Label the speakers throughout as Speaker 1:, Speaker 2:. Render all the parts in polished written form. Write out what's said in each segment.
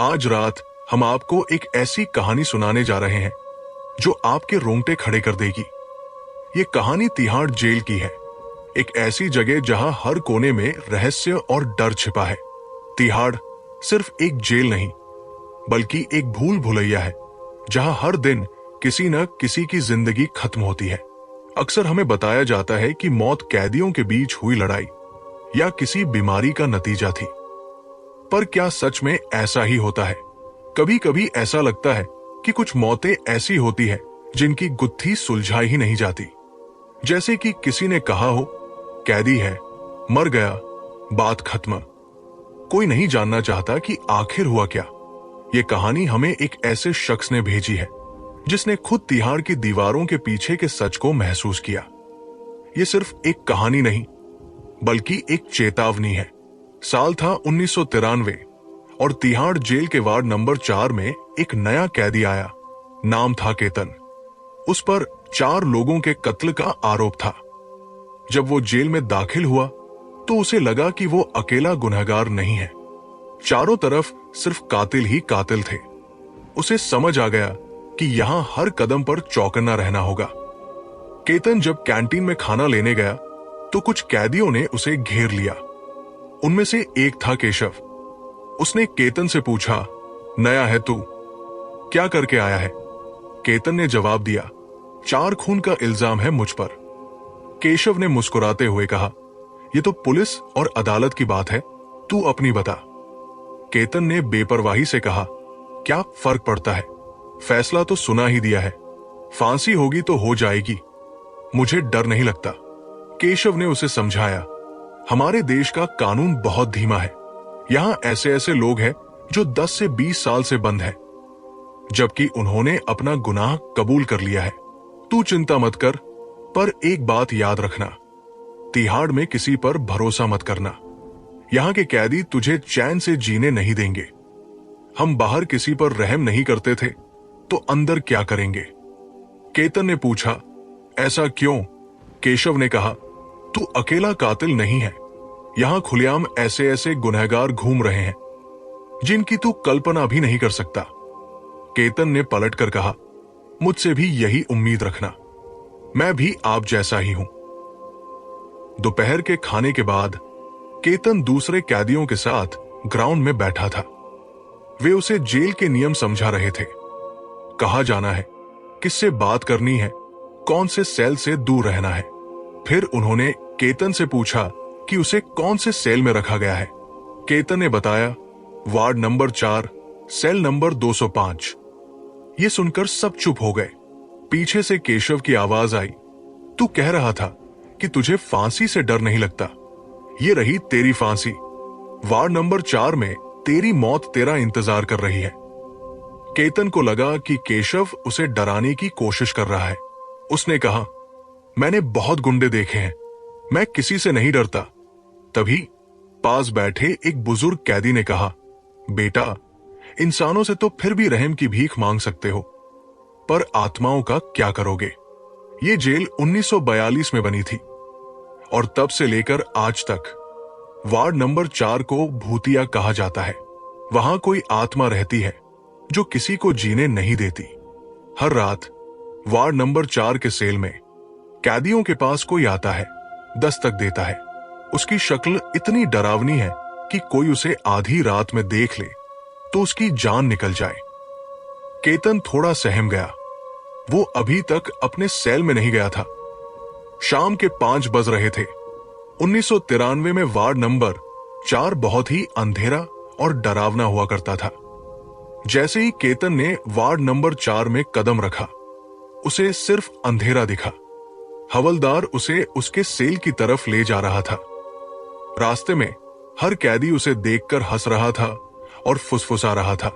Speaker 1: आज रात हम आपको एक ऐसी कहानी सुनाने जा रहे हैं जो आपके रोंगटे खड़े कर देगी। ये कहानी तिहाड़ जेल की है, एक ऐसी जगह जहां हर कोने में रहस्य और डर छिपा है। तिहाड़ सिर्फ एक जेल नहीं, बल्कि एक भूल भुलैया है जहां हर दिन किसी न किसी की जिंदगी खत्म होती है। अक्सर हमें बताया जाता है कि मौत कैदियों के बीच हुई लड़ाई या किसी बीमारी का नतीजा थी, पर क्या सच में ऐसा ही होता है? कभी कभी ऐसा लगता है कि कुछ मौतें ऐसी होती हैं जिनकी गुत्थी सुलझाई ही नहीं जाती। जैसे कि किसी ने कहा हो, कैदी है, मर गया, बात खत्म। कोई नहीं जानना चाहता कि आखिर हुआ क्या। ये कहानी हमें एक ऐसे शख्स ने भेजी है जिसने खुद तिहाड़ की दीवारों के पीछे के सच को महसूस किया। ये सिर्फ एक कहानी नहीं, बल्कि एक चेतावनी है। साल था 1993 और तिहाड़ जेल के वार्ड नंबर 4 में एक नया कैदी आया। नाम था केतन। उस पर 4 लोगों के कत्ल का आरोप था। जब वो जेल में दाखिल हुआ तो उसे लगा कि वो अकेला गुनहगार नहीं है। चारों तरफ सिर्फ कातिल ही कातिल थे। उसे समझ आ गया कि यहां हर कदम पर चौकन्ना रहना होगा। केतन जब कैंटीन में खाना लेने गया तो कुछ कैदियों ने उसे घेर लिया। उनमें से एक था केशव। उसने केतन से पूछा, नया है तू, क्या करके आया है? केतन ने जवाब दिया, 4 खून का इल्जाम है मुझ पर। केशव ने मुस्कुराते हुए कहा, यह तो पुलिस और अदालत की बात है, तू अपनी बता। केतन ने बेपरवाही से कहा, क्या फर्क पड़ता है, फैसला तो सुना ही दिया है, फांसी होगी तो हो जाएगी, मुझे डर नहीं लगता। केशव ने उसे समझाया, हमारे देश का कानून बहुत धीमा है, यहां ऐसे ऐसे लोग हैं जो 10 से 20 साल से बंद है, जबकि उन्होंने अपना गुनाह कबूल कर लिया है। तू चिंता मत कर, पर एक बात याद रखना, तिहाड़ में किसी पर भरोसा मत करना। यहां के कैदी तुझे चैन से जीने नहीं देंगे। हम बाहर किसी पर रहम नहीं करते थे तो अंदर क्या करेंगे? केतन ने पूछा, ऐसा क्यों? केशव ने कहा, तू अकेला कातिल नहीं है, यहां खुलेआम ऐसे ऐसे गुनहगार घूम रहे हैं जिनकी तू कल्पना भी नहीं कर सकता। केतन ने पलटकर कहा, मुझसे भी यही उम्मीद रखना, मैं भी आप जैसा ही हूं। दोपहर के खाने के बाद केतन दूसरे कैदियों के साथ ग्राउंड में बैठा था। वे उसे जेल के नियम समझा रहे थे, कहाँ जाना है, किससे बात करनी है, कौन से सेल से दूर रहना है। फिर उन्होंने केतन से पूछा कि उसे कौन से सेल में रखा गया है। केतन ने बताया, वार्ड नंबर 4, सेल नंबर 205। ये सुनकर सब चुप हो गए। पीछे से केशव की आवाज आई, तू कह रहा था कि तुझे फांसी से डर नहीं लगता, ये रही तेरी फांसी। वार्ड नंबर 4 में तेरी मौत तेरा इंतजार कर रही है। केतन को लगा कि केशव उसे डराने की कोशिश कर रहा है। उसने कहा, मैंने बहुत गुंडे देखे हैं, मैं किसी से नहीं डरता। तभी पास बैठे एक बुजुर्ग कैदी ने कहा, बेटा, इंसानों से तो फिर भी रहम की भीख मांग सकते हो, पर आत्माओं का क्या करोगे? ये जेल 1942 में बनी थी और तब से लेकर आज तक वार्ड नंबर 4 को भूतिया कहा जाता है। वहां कोई आत्मा रहती है जो किसी को जीने नहीं देती। हर रात वार्ड नंबर 4 के सेल में कैदियों के पास कोई आता है, दस्तक देता है। उसकी शक्ल इतनी डरावनी है कि कोई उसे आधी रात में देख ले तो उसकी जान निकल जाए। केतन थोड़ा सहम गया। वो अभी तक अपने सेल में नहीं गया था। शाम के 5 बज रहे थे। 1993 में वार्ड नंबर 4 बहुत ही अंधेरा और डरावना हुआ करता था। जैसे ही केतन ने वार्ड नंबर 4 में कदम रखा, उसे सिर्फ अंधेरा दिखा। हवलदार उसे उसके सेल की तरफ ले जा रहा था। रास्ते में हर कैदी उसे देखकर हंस रहा था और फुसफुसा रहा था,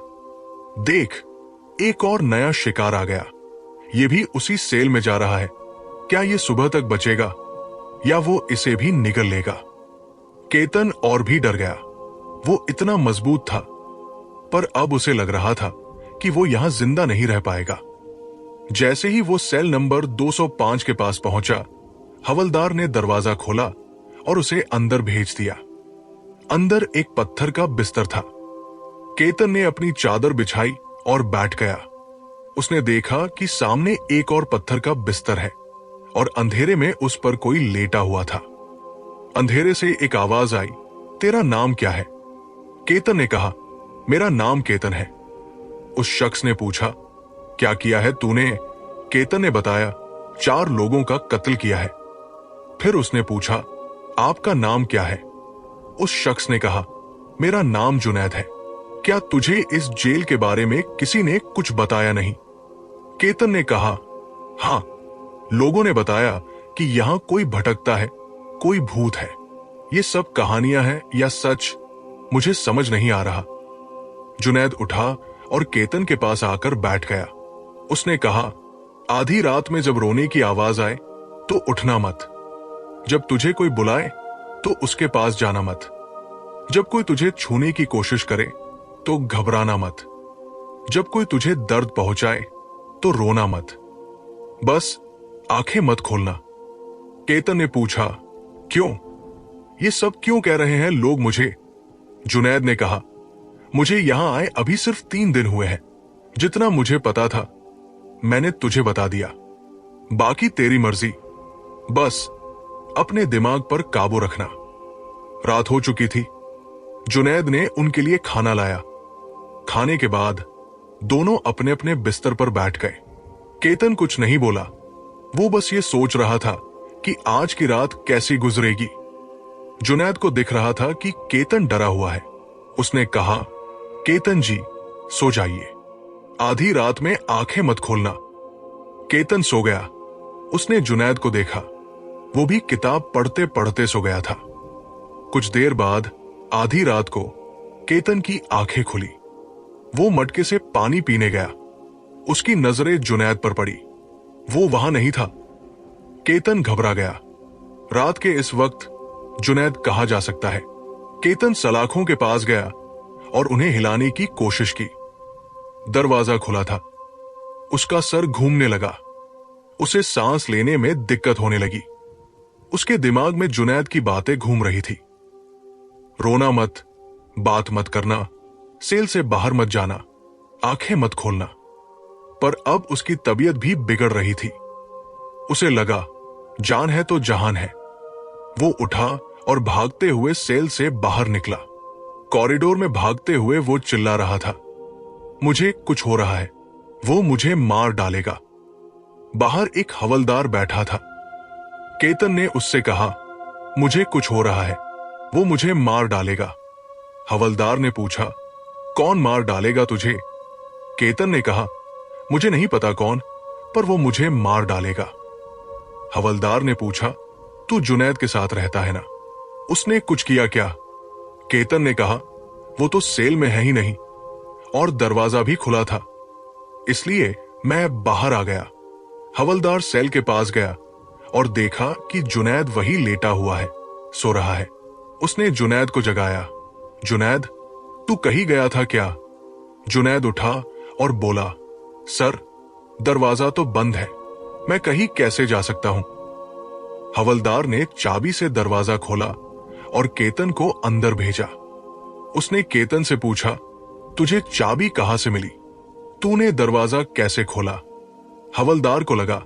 Speaker 1: देख, एक और नया शिकार आ गया, ये भी उसी सेल में जा रहा है, क्या ये सुबह तक बचेगा या वो इसे भी निगल लेगा? केतन और भी डर गया। वो इतना मजबूत था, पर अब उसे लग रहा था कि वो यहां जिंदा नहीं रह पाएगा। जैसे ही वो सेल नंबर 205 के पास पहुंचा, हवलदार ने दरवाजा खोला और उसे अंदर भेज दिया। अंदर एक पत्थर का बिस्तर था। केतन ने अपनी चादर बिछाई और बैठ गया। उसने देखा कि सामने एक और पत्थर का बिस्तर है और अंधेरे में उस पर कोई लेटा हुआ था। अंधेरे से एक आवाज आई, तेरा नाम क्या है? केतन ने कहा, मेरा नाम केतन है। उस शख्स ने पूछा, क्या किया है तूने? केतन ने बताया, 4 लोगों का कत्ल किया है। फिर उसने पूछा, आपका नाम क्या है? उस शख्स ने कहा, मेरा नाम जुनैद है। क्या तुझे इस जेल के बारे में किसी ने कुछ बताया नहीं? केतन ने कहा, हां, लोगों ने बताया कि यहां कोई भटकता है, कोई भूत है। ये सब कहानियां हैं या सच, मुझे समझ नहीं आ रहा। जुनैद उठा और केतन के पास आकर बैठ गया। उसने कहा, आधी रात में जब रोने की आवाज आए तो उठना मत। जब तुझे कोई बुलाए तो उसके पास जाना मत। जब कोई तुझे छूने की कोशिश करे तो घबराना मत। जब कोई तुझे दर्द पहुंचाए तो रोना मत। बस आंखें मत खोलना। केतन ने पूछा, क्यों? ये सब क्यों कह रहे हैं लोग मुझे? जुनैद ने कहा, मुझे यहां आए अभी सिर्फ 3 दिन हुए हैं। जितना मुझे पता था मैंने तुझे बता दिया, बाकी तेरी मर्जी। बस अपने दिमाग पर काबू रखना। रात हो चुकी थी। जुनैद ने उनके लिए खाना लाया। खाने के बाद दोनों अपने अपने बिस्तर पर बैठ गए। केतन कुछ नहीं बोला। वो बस ये सोच रहा था कि आज की रात कैसी गुजरेगी। जुनैद को दिख रहा था कि केतन डरा हुआ है। उसने कहा, केतन जी, सो जाइए। आधी रात में आंखें मत खोलना। केतन सो गया। उसने जुनैद को देखा। वो भी किताब पढ़ते पढ़ते सो गया था। कुछ देर बाद आधी रात को केतन की आंखें खुली। वो मटके से पानी पीने गया। उसकी नजरें जुनैद पर पड़ी। वो वहां नहीं था। केतन घबरा गया। रात के इस वक्त जुनैद कहां जा सकता है? केतन सलाखों के पास गया और उन्हें हिलाने की कोशिश की। दरवाजा खुला था। उसका सर घूमने लगा। उसे सांस लेने में दिक्कत होने लगी। उसके दिमाग में जुनैद की बातें घूम रही थी। रोना मत, बात मत करना, सेल से बाहर मत जाना, आंखें मत खोलना। पर अब उसकी तबीयत भी बिगड़ रही थी। उसे लगा, जान है तो जहान है। वो उठा और भागते हुए सेल से बाहर निकला। कॉरिडोर में भागते हुए वो चिल्ला रहा था, मुझे कुछ हो रहा है, वो मुझे मार डालेगा। बाहर एक हवलदार बैठा था। केतन ने उससे कहा, मुझे कुछ हो रहा है, वो मुझे मार डालेगा। हवलदार ने पूछा, कौन मार डालेगा तुझे? केतन ने कहा, मुझे नहीं पता कौन, पर वो मुझे मार डालेगा। हवलदार ने पूछा, तू जुनैद के साथ रहता है ना, उसने कुछ किया क्या? केतन ने कहा, वो तो सेल में है ही नहीं और दरवाजा भी खुला था, इसलिए मैं बाहर आ गया। हवलदार सेल के पास गया और देखा कि जुनैद वही लेटा हुआ है, सो रहा है। उसने जुनैद को जगाया। जुनैद, तू कहीं गया था क्या? जुनैद उठा और बोला, सर, दरवाजा तो बंद है, मैं कहीं कैसे जा सकता हूं? हवलदार ने चाबी से दरवाजा खोला और केतन को अंदर भेजा। उसने केतन से पूछा, तुझे चाबी कहां से मिली? तूने दरवाजा कैसे खोला? हवलदार को लगा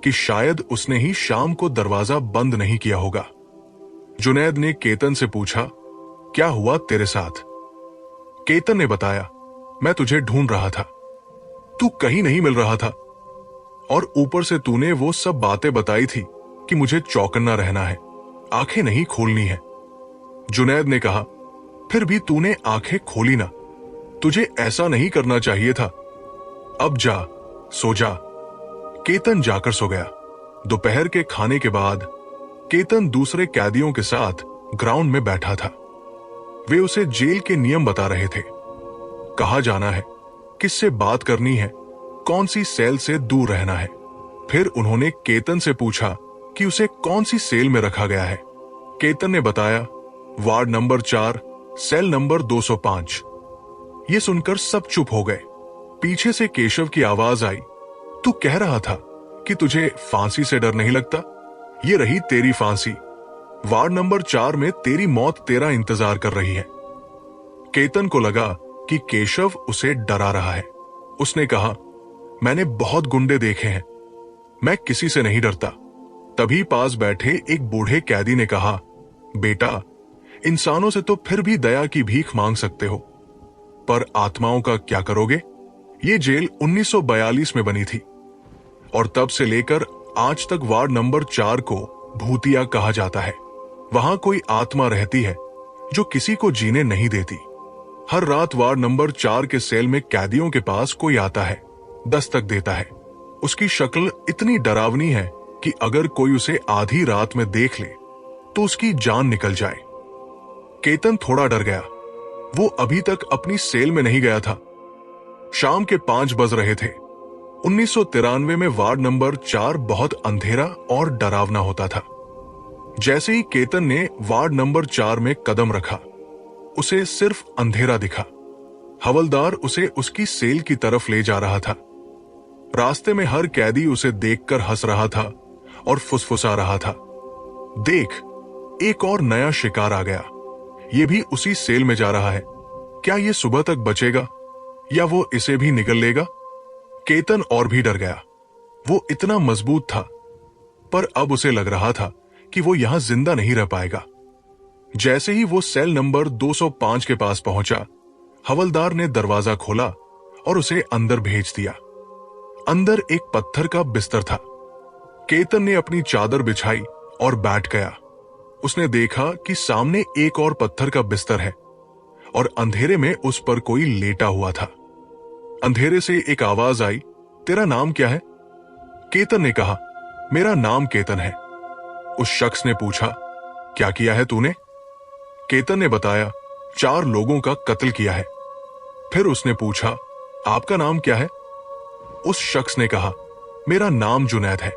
Speaker 1: कि शायद उसने ही शाम को दरवाजा बंद नहीं किया होगा। जुनैद ने केतन से पूछा, क्या हुआ तेरे साथ? केतन ने बताया, मैं तुझे ढूंढ रहा था, तू कहीं नहीं मिल रहा था, और ऊपर से तूने वो सब बातें बताई थी कि मुझे चौकन्ना रहना है, आंखें नहीं खोलनी है। जुनैद ने कहा, फिर भी तूने आंखें खोली ना, तुझे ऐसा नहीं करना चाहिए था। अब जा, सो जा। केतन जाकर सो गया। दोपहर के खाने के बाद केतन दूसरे कैदियों के साथ ग्राउंड में बैठा था। वे उसे जेल के नियम बता रहे थे, कहाँ जाना है, किससे बात करनी है, कौन सी सेल से दूर रहना है। फिर उन्होंने केतन से पूछा कि उसे कौन सी सेल में रखा गया है। केतन ने बताया, वार्ड नंबर 4, सेल नंबर 205। ये सुनकर सब चुप हो गए। पीछे से केशव की आवाज आई, तू कह रहा था कि तुझे फांसी से डर नहीं लगता, ये रही तेरी फांसी। वार्ड नंबर 4 में तेरी मौत तेरा इंतजार कर रही है। केतन को लगा कि केशव उसे डरा रहा है। उसने कहा, मैंने बहुत गुंडे देखे हैं, मैं किसी से नहीं डरता। तभी पास बैठे एक बूढ़े कैदी ने कहा, बेटा, इंसानों से तो फिर भी दया की भीख मांग सकते हो, पर आत्माओं का क्या करोगे? ये जेल 1942 में बनी थी और तब से लेकर आज तक वार्ड नंबर 4 को भूतिया कहा जाता है। वहां कोई आत्मा रहती है जो किसी को जीने नहीं देती। हर रात वार्ड नंबर 4 के सेल में कैदियों के पास कोई आता है, दस्तक देता है। उसकी शक्ल इतनी डरावनी है कि अगर कोई उसे आधी रात में देख ले तो उसकी जान निकल जाए। केतन थोड़ा डर गया। वो अभी तक अपनी सेल में नहीं गया था। शाम के 5 बज रहे थे। 1993 में वार्ड नंबर 4 बहुत अंधेरा और डरावना होता था। जैसे ही केतन ने वार्ड नंबर 4 में कदम रखा, उसे सिर्फ अंधेरा दिखा। हवलदार उसे उसकी सेल की तरफ ले जा रहा था। रास्ते में हर कैदी उसे देखकर हंस रहा था और फुसफुसा रहा था, देख, एक और नया शिकार आ गया, ये भी उसी सेल में जा रहा है। क्या ये सुबह तक बचेगा या वो इसे भी निगल लेगा? केतन और भी डर गया। वो इतना मजबूत था, पर अब उसे लग रहा था कि वो यहां जिंदा नहीं रह पाएगा। जैसे ही वो सेल नंबर 205 के पास पहुंचा, हवलदार ने दरवाजा खोला और उसे अंदर भेज दिया। अंदर एक पत्थर का बिस्तर था। केतन ने अपनी चादर बिछाई और बैठ गया। उसने देखा कि सामने एक और पत्थर का बिस्तर है और अंधेरे में उस पर कोई लेटा हुआ था। अंधेरे से एक आवाज आई, तेरा नाम क्या है? केतन ने कहा, मेरा नाम केतन है। उस शख्स ने पूछा, क्या किया है तूने? केतन ने बताया, 4 लोगों का कत्ल किया है। फिर उसने पूछा, आपका नाम क्या है? उस शख्स ने कहा, मेरा नाम जुनैद है।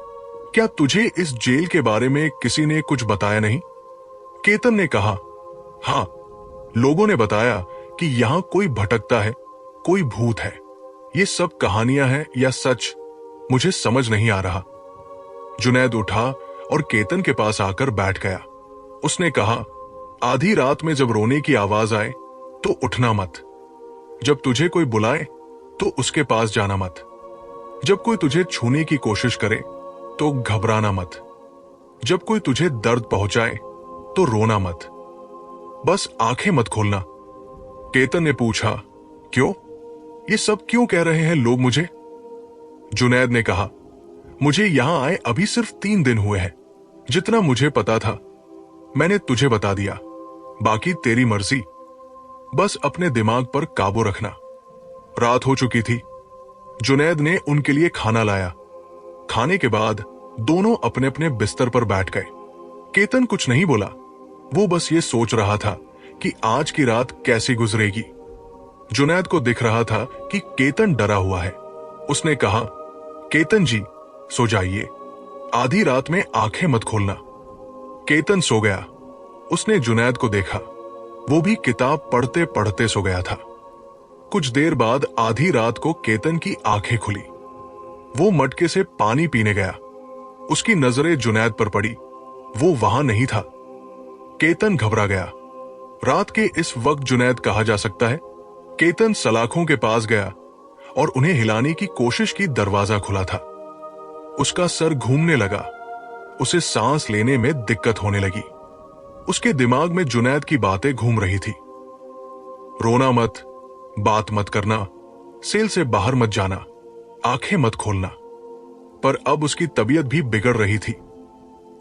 Speaker 1: क्या तुझे इस जेल के बारे में किसी ने कुछ बताया नहीं? केतन ने कहा, हां, लोगों ने बताया कि यहां कोई भटकता है, कोई भूत है। ये सब कहानियां हैं या सच, मुझे समझ नहीं आ रहा। जुनैद उठा और केतन के पास आकर बैठ गया। उसने कहा, आधी रात में जब रोने की आवाज आए तो उठना मत। जब तुझे कोई बुलाए तो उसके पास जाना मत। जब कोई तुझे छूने की कोशिश करे तो घबराना मत। जब कोई तुझे दर्द पहुंचाए तो रोना मत। बस आंखें मत खोलना। केतन ने पूछा, क्यों? ये सब क्यों कह रहे हैं लोग मुझे? जुनैद ने कहा, मुझे यहां आए अभी सिर्फ 3 दिन हुए हैं। जितना मुझे पता था मैंने तुझे बता दिया, बाकी तेरी मर्जी। बस अपने दिमाग पर काबू रखना। रात हो चुकी थी। जुनैद ने उनके लिए खाना लाया। खाने के बाद दोनों अपने अपने बिस्तर पर बैठ गए। केतन कुछ नहीं बोला। वो बस ये सोच रहा था कि आज की रात कैसी गुजरेगी। जुनैद को दिख रहा था कि केतन डरा हुआ है। उसने कहा, केतन जी, सो जाइए, आधी रात में आंखें मत खोलना। केतन सो गया। उसने जुनैद को देखा। वो भी किताब पढ़ते पढ़ते सो गया था। कुछ देर बाद आधी रात को केतन की आंखें खुली। वो मटके से पानी पीने गया। उसकी नजरें जुनैद पर पड़ी। वो वहां नहीं था। केतन घबरा गया। रात के इस वक्त जुनैद कहा जा सकता है। केतन सलाखों के पास गया और उन्हें हिलाने की कोशिश की। दरवाजा खुला था। उसका सर घूमने लगा। उसे सांस लेने में दिक्कत होने लगी। उसके दिमाग में जुनैद की बातें घूम रही थी। रोना मत, बात मत करना, सेल से बाहर मत जाना, आंखें मत खोलना। पर अब उसकी तबीयत भी बिगड़ रही थी।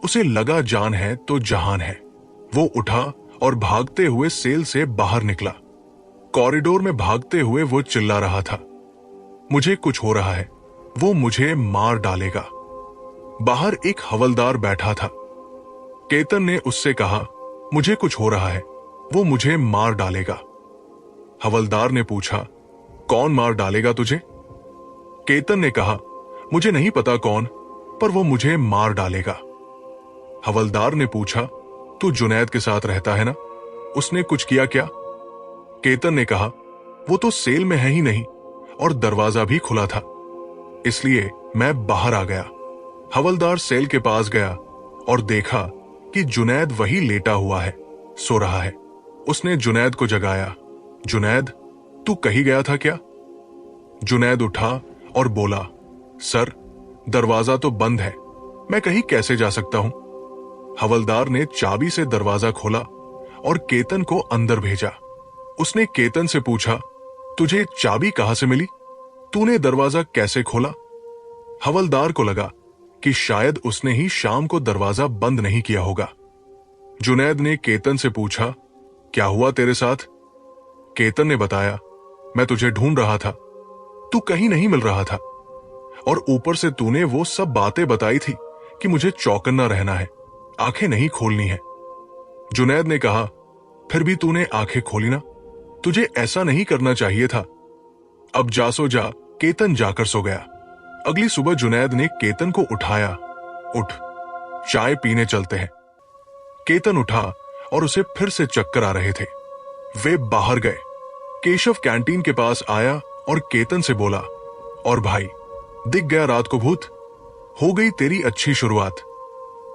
Speaker 1: उसे लगा जान है तो जहान है। वो उठा और भागते हुए सेल से बाहर निकला। कॉरिडोर में भागते हुए वो चिल्ला रहा था, मुझे कुछ हो रहा है, वो मुझे मार डालेगा। बाहर एक हवलदार बैठा था। केतन ने उससे कहा, मुझे कुछ हो रहा है, वो मुझे मार डालेगा। हवलदार ने पूछा, कौन मार डालेगा तुझे? केतन ने कहा, मुझे नहीं पता कौन, पर वो मुझे मार डालेगा। हवलदार ने पूछा, तू जुनैद के साथ रहता है ना, उसने कुछ किया क्या? केतन ने कहा, वो तो सेल में है ही नहीं और दरवाजा भी खुला था, इसलिए मैं बाहर आ गया। हवलदार सेल के पास गया और देखा कि जुनैद वही लेटा हुआ है, सो रहा है। उसने जुनैद को जगाया। जुनैद, तू कहीं गया था क्या? जुनैद उठा और बोला, सर, दरवाजा तो बंद है, मैं कहीं कैसे जा सकता हूं? हवलदार ने चाबी से दरवाजा खोला और केतन को अंदर भेजा। उसने केतन से पूछा, तुझे चाबी कहां से मिली? तूने दरवाजा कैसे खोला? हवलदार को लगा कि शायद उसने ही शाम को दरवाजा बंद नहीं किया होगा। जुनैद ने केतन से पूछा, क्या हुआ तेरे साथ? केतन ने बताया, मैं तुझे ढूंढ रहा था, तू कहीं नहीं मिल रहा था, और ऊपर से तूने वो सब बातें बताई थी कि मुझे चौकन्ना रहना है, आंखें नहीं खोलनी है। जुनैद ने कहा, फिर भी तूने आंखें खोली ना, तुझे ऐसा नहीं करना चाहिए था। अब जा सो जा। केतन जाकर सो गया। अगली सुबह जुनैद ने केतन को उठाया, उठ, चाय पीने चलते हैं। केतन उठा और उसे फिर से चक्कर आ रहे थे। वे बाहर गए। केशव कैंटीन के पास आया और केतन से बोला, और भाई, दिख गया रात को भूत? हो गई तेरी अच्छी शुरुआत।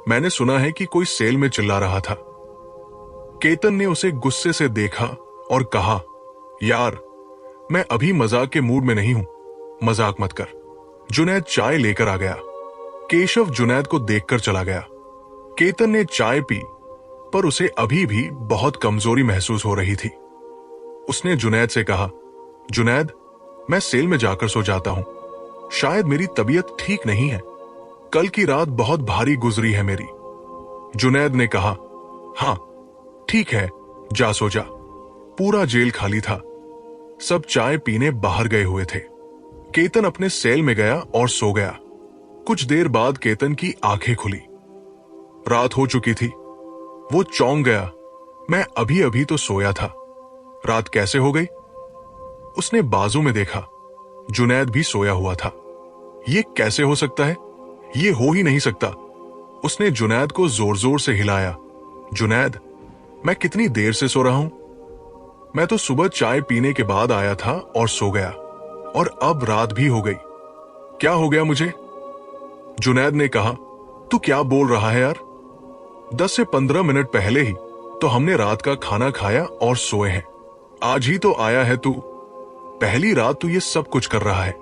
Speaker 1: मैंने सुना है कि कोई सेल में चिल्ला रहा था। केतन ने उसे गुस्से से देखा और कहा, यार, मैं अभी मजाक के मूड में नहीं हूं, मजाक मत कर। जुनैद चाय लेकर आ गया। केशव जुनैद को देखकर चला गया। केतन ने चाय पी, पर उसे अभी भी बहुत कमजोरी महसूस हो रही थी। उसने जुनैद से कहा, जुनैद, मैं सेल में जाकर सो जाता हूं, शायद मेरी तबीयत ठीक नहीं है, कल की रात बहुत भारी गुजरी है मेरी। जुनैद ने कहा, हां ठीक है, जा सो जा। पूरा जेल खाली था, सब चाय पीने बाहर गए हुए थे। केतन अपने सेल में गया और सो गया। कुछ देर बाद केतन की आंखें खुली। रात हो चुकी थी। वो चौंक गया, मैं अभी अभी तो सोया था, रात कैसे हो गई? उसने बाजू में देखा, जुनैद भी सोया हुआ था। ये कैसे हो सकता है? ये हो ही नहीं सकता। उसने जुनैद को जोर जोर से हिलाया, जुनैद, मैं कितनी देर से सो रहा हूं? मैं तो सुबह चाय पीने के बाद आया था और सो गया, और अब रात भी हो गई। क्या हो गया मुझे? जुनैद ने कहा, तू क्या बोल रहा है यार? 10 से 15 मिनट पहले ही तो हमने रात का खाना खाया और सोए हैं। आज ही तो आया है तू। पहली रात तू ये सब कुछ कर रहा है।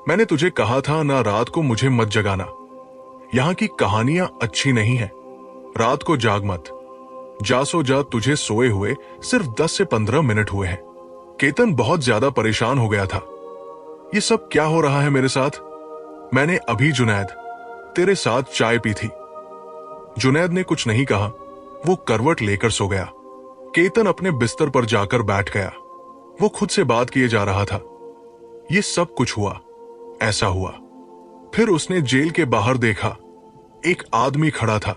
Speaker 1: मैंने तुझे कहा था ना, रात को मुझे मत जगाना। यहां की कहानियां अच्छी नहीं है। रात को जाग मत। जा सो जा, तुझे सोए हुए सिर्फ 10 से 15 मिनट हुए हैं। केतन बहुत ज्यादा परेशान हो गया था। ये सब क्या हो रहा है मेरे साथ? मैंने अभी, जुनैद, तेरे साथ चाय पी थी। जुनैद ने कुछ नहीं कहा। वो करवट लेकर सो गया। केतन अपने बिस्तर पर जाकर बैठ गया। वो खुद से बात किए जा रहा था। ये सब कुछ हुआ, ऐसा हुआ। फिर उसने जेल के बाहर देखा। एक आदमी खड़ा था।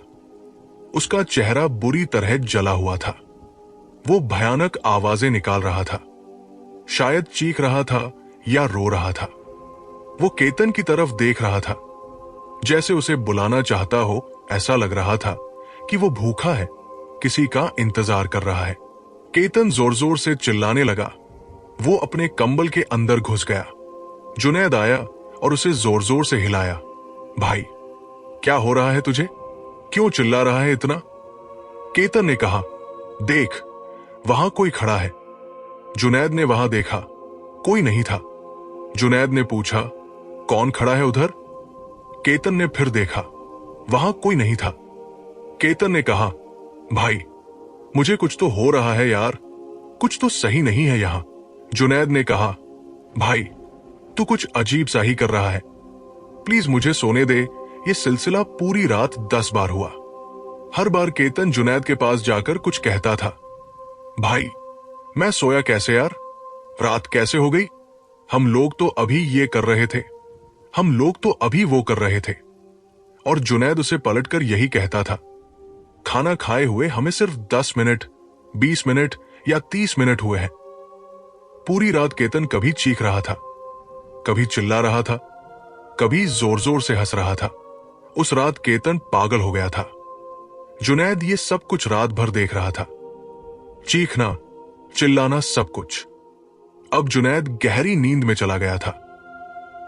Speaker 1: उसका चेहरा बुरी तरह जला हुआ था। वो भयानक आवाजें निकाल रहा था, शायद चीख रहा था या रो रहा था। वो केतन की तरफ देख रहा था, जैसे उसे बुलाना चाहता हो। ऐसा लग रहा था कि वो भूखा है, किसी का इंतजार कर रहा है। केतन जोर जोर से चिल्लाने लगा। वो अपने कंबल के अंदर घुस गया। जुनैद आया और उसे जोर जोर से हिलाया। भाई, क्या हो रहा है तुझे? क्यों चिल्ला रहा है इतना? केतन ने कहा, देख, वहां कोई खड़ा है। जुनैद ने वहां देखा, कोई नहीं था। जुनैद ने पूछा, कौन खड़ा है उधर? केतन ने फिर देखा, वहां कोई नहीं था। केतन ने कहा, भाई, मुझे कुछ तो हो रहा है यार, कुछ तो सही नहीं है यहां। जुनैद ने कहा, भाई, तू कुछ अजीब सा ही कर रहा है, प्लीज मुझे सोने दे। ये सिलसिला पूरी रात 10 बार हुआ। हर बार केतन जुनैद के पास जाकर कुछ कहता था। भाई, मैं सोया कैसे यार? रात कैसे हो गई? हम लोग तो अभी ये कर रहे थे, हम लोग तो अभी वो कर रहे थे। और जुनैद उसे पलटकर यही कहता था, खाना खाए हुए हमें सिर्फ 10 मिनट, 20 मिनट या 30 मिनट हुए हैं। पूरी रात केतन कभी चीख रहा था, कभी चिल्ला रहा था, कभी जोर जोर से हंस रहा था। उस रात केतन पागल हो गया था। जुनैद ये सब कुछ रात भर देख रहा था, चीखना, चिल्लाना, सब कुछ। अब जुनैद गहरी नींद में चला गया था।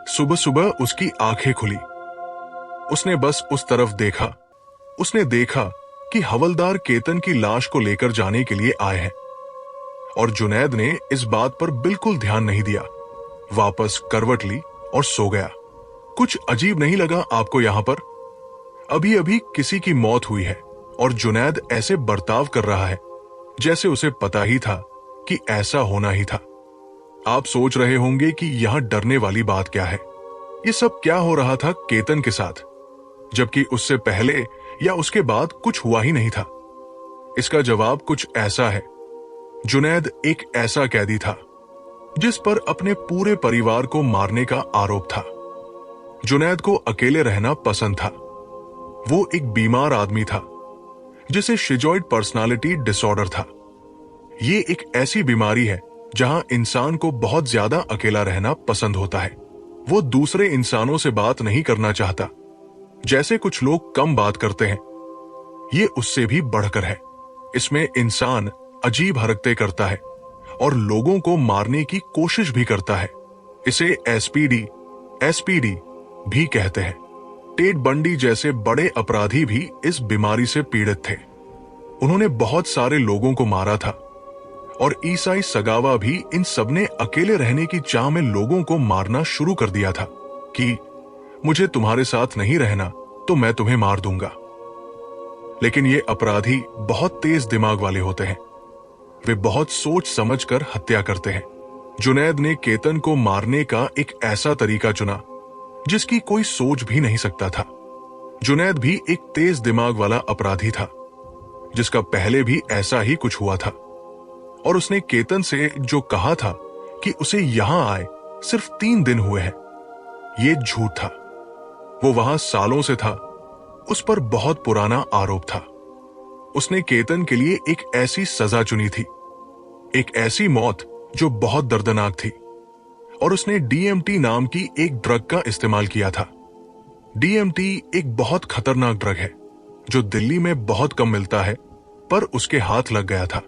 Speaker 1: सुबह सुबह उसकी आंखें खुली। उसने बस उस तरफ देखा। उसने देखा कि हवलदार केतन की लाश को लेकर जाने के लिए आए हैं, और जुनैद ने इस बात पर बिल्कुल ध्यान नहीं दिया। वापस करवट ली और सो गया। कुछ अजीब नहीं लगा आपको यहां पर? अभी अभी किसी की मौत हुई है और जुनैद ऐसे बर्ताव कर रहा है जैसे उसे पता ही था कि ऐसा होना ही था। आप सोच रहे होंगे कि यहां डरने वाली बात क्या है। ये सब क्या हो रहा था केतन के साथ, जबकि उससे पहले या उसके बाद कुछ हुआ ही नहीं था। इसका जवाब कुछ ऐसा है। जुनैद एक ऐसा कैदी था जिस पर अपने पूरे परिवार को मारने का आरोप था। जुनैद को अकेले रहना पसंद था। वो एक बीमार आदमी था जिसे शिजॉइड पर्सनालिटी डिसऑर्डर था। ये एक ऐसी बीमारी है जहां इंसान को बहुत ज्यादा अकेला रहना पसंद होता है। वो दूसरे इंसानों से बात नहीं करना चाहता। जैसे कुछ लोग कम बात करते हैं, ये उससे भी बढ़कर है। इसमें इंसान अजीब हरकतें करता है और लोगों को मारने की कोशिश भी करता है। इसे एसपीडी भी कहते हैं। टेड बंडी जैसे बड़े अपराधी भी इस बीमारी से पीड़ित थे। उन्होंने बहुत सारे लोगों को मारा था और ईसाई सगावा भी इन सबने अकेले रहने की चाह में लोगों को मारना शुरू कर दिया था कि मुझे तुम्हारे साथ नहीं रहना तो मैं तुम्हें मार दूंगा। लेकिन ये अपराधी बहुत तेज दिमाग वाले होते हैं। वे बहुत सोच समझकर हत्या करते हैं। जुनैद ने केतन को मारने का एक ऐसा तरीका चुना जिसकी कोई सोच भी नहीं सकता था। जुनैद भी एक तेज दिमाग वाला अपराधी था जिसका पहले भी ऐसा ही कुछ हुआ था, और उसने केतन से जो कहा था कि उसे यहां आए सिर्फ 3 दिन हुए हैं, ये झूठ था। वो वहां सालों से था। उस पर बहुत पुराना आरोप था। उसने केतन के लिए एक ऐसी सजा चुनी थी, एक ऐसी मौत जो बहुत दर्दनाक थी, और उसने डीएमटी नाम की एक ड्रग का इस्तेमाल किया था। डीएमटी एक बहुत खतरनाक ड्रग है जो दिल्ली में बहुत कम मिलता है, पर उसके हाथ लग गया था।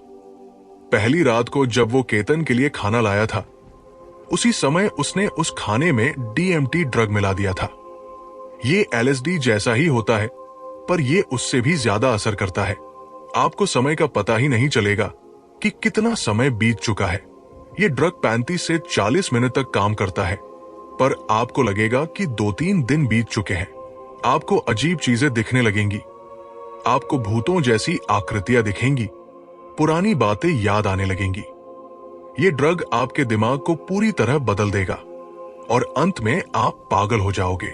Speaker 1: पहली रात को जब वो केतन के लिए खाना लाया था, उसी समय उसने उस खाने में डीएमटी ड्रग मिला दिया था। ये एलएसडी जैसा ही होता है, पर यह उससे भी ज्यादा असर करता है। आपको समय का पता ही नहीं चलेगा कि कितना समय बीत चुका है। यह ड्रग 35 से 40 मिनट तक काम करता है, पर आपको लगेगा कि 2-3 दिन बीत चुके हैं। आपको अजीब चीजें दिखने लगेंगी। आपको भूतों जैसी आकृतियां दिखेंगी। पुरानी बातें याद आने लगेंगी। यह ड्रग आपके दिमाग को पूरी तरह बदल देगा और अंत में आप पागल हो जाओगे।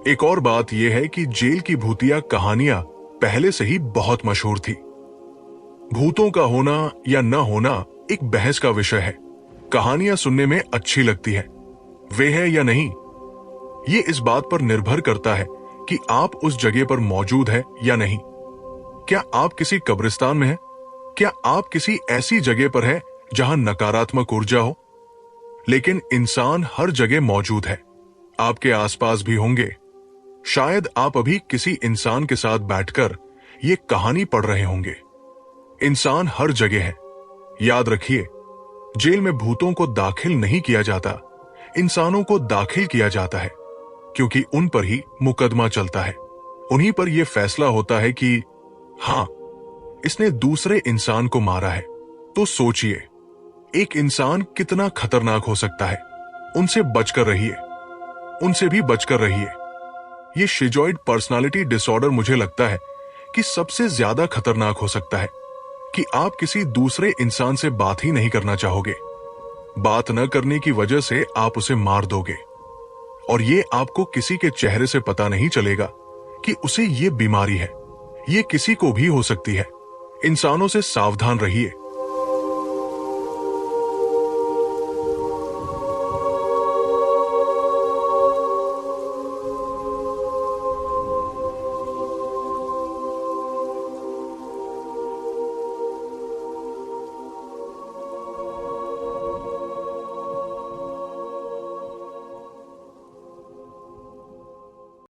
Speaker 1: एक और बात यह है कि जेल की भूतिया कहानियां पहले से ही बहुत मशहूर थी। भूतों का होना या न होना एक बहस का विषय है। कहानियां सुनने में अच्छी लगती है, वे है या नहीं, ये इस बात पर निर्भर करता है कि आप उस जगह पर मौजूद है या नहीं। क्या आप किसी कब्रिस्तान में हैं? क्या आप किसी ऐसी जगह पर हैं जहां नकारात्मक ऊर्जा हो? लेकिन इंसान हर जगह मौजूद है। आपके आसपास भी होंगे। शायद आप अभी किसी इंसान के साथ बैठकर ये कहानी पढ़ रहे होंगे। इंसान हर जगह है। याद रखिए, जेल में भूतों को दाखिल नहीं किया जाता, इंसानों को दाखिल किया जाता है, क्योंकि उन पर ही मुकदमा चलता है। उन्हीं पर यह फैसला होता है कि हां, इसने दूसरे इंसान को मारा है। तो सोचिए, एक इंसान कितना खतरनाक हो सकता है। उनसे बचकर रहिए, उनसे भी बचकर रहिए। यह शिजॉइड पर्सनालिटी डिसऑर्डर मुझे लगता है कि सबसे ज्यादा खतरनाक हो सकता है कि आप किसी दूसरे इंसान से बात ही नहीं करना चाहोगे। बात न करने की वजह से आप उसे मार दोगे, और ये आपको किसी के चेहरे से पता नहीं चलेगा कि उसे ये बीमारी है। ये किसी को भी हो सकती है। इंसानों से सावधान रहिए।